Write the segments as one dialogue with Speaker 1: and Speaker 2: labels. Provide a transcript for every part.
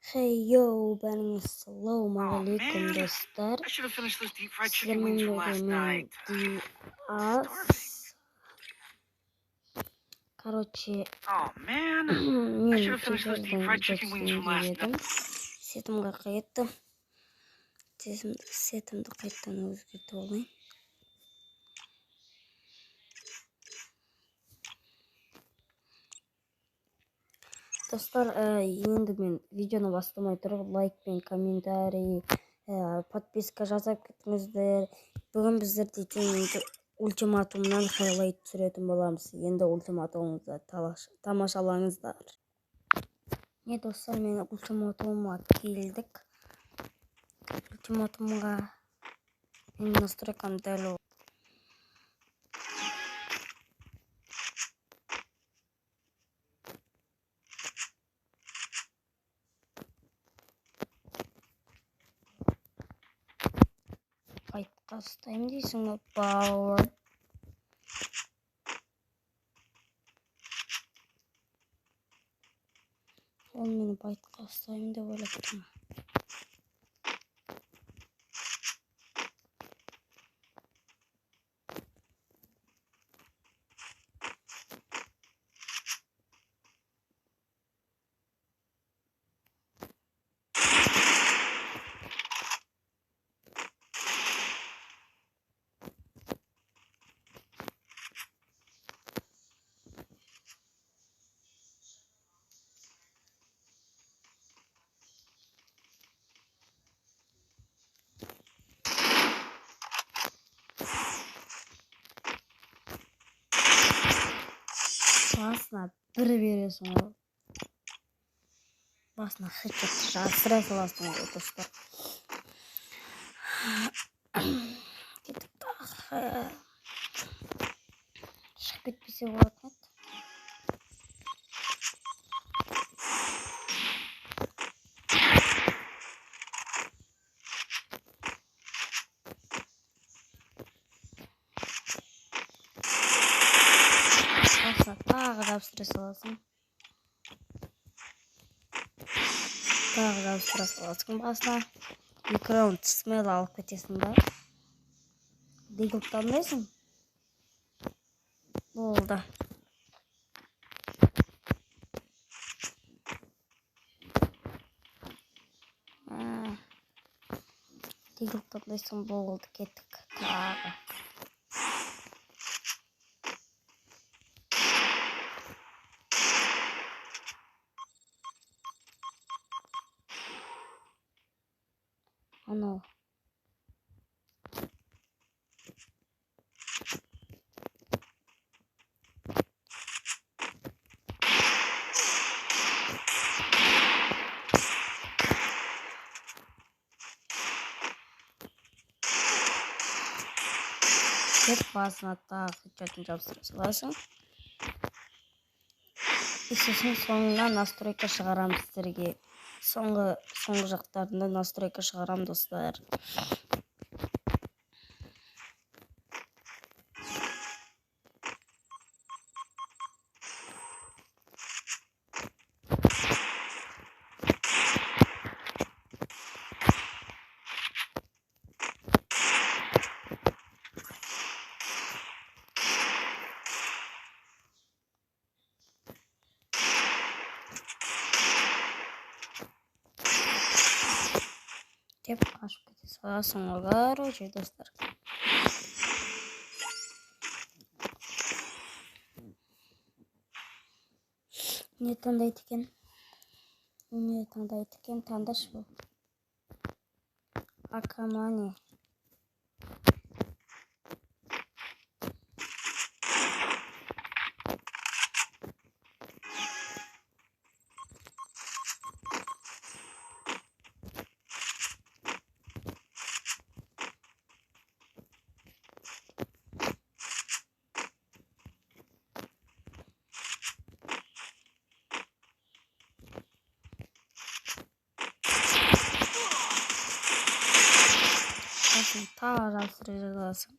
Speaker 1: Hey yo, benim assalamualaikum dostlar.
Speaker 2: I should have finished those deep fried chicken
Speaker 1: Sizlerle
Speaker 2: wings from last night.
Speaker 1: Diaz. Короче,
Speaker 2: Oh man, I should
Speaker 1: мен
Speaker 2: have finished those deep fried chicken wings from last night.
Speaker 1: Сетімге қайттым. Сетімді қайттан өзгертіп алайын. Достар, енді мен видеоны бастамай тұрып лайк пен комментарий, подписка жасап кетіңіздер. Бүгін біздер дейтін ультиматумнан хайлайт түсіретін боламыз. Енді ультиматумымызды тамашалаңыздар. Не достар, мен ультиматумға келдік. Ультиматумға мен настройкам дәл Файтқа ұстаймын дейсің ба, бауыр? Ол мені байтқа ұстаймын деп ойлап тұрмын. Басына бір бересің ғой. Басына хедшотты жасыра саласың ғой, достар. Кетіп тағы. Шығып кетпесе болатын еді. Басына тағы жабыстыра саласың. Тағы жабыстыра саласың басына. 2 раунд смел алып кетесің ба? Дегілттандайсың. Болды. Дегілттандайсың, болды, кеттік. Тағы. Анау. Деп басына тағы хедшотын жабыстыра саласың. Сосын соңынан настройка шығарамыз сіздерге. Соңғы жақтарында настройка шығарам, достар. Деп қашып кете саласың ғой, короче, достар. Не таңдайды екен? Таңдашы бұл. Акамани. Тағы жабыстыра саласың.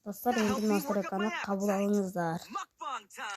Speaker 1: Достар, енді настройканы қабыл алыңыздар.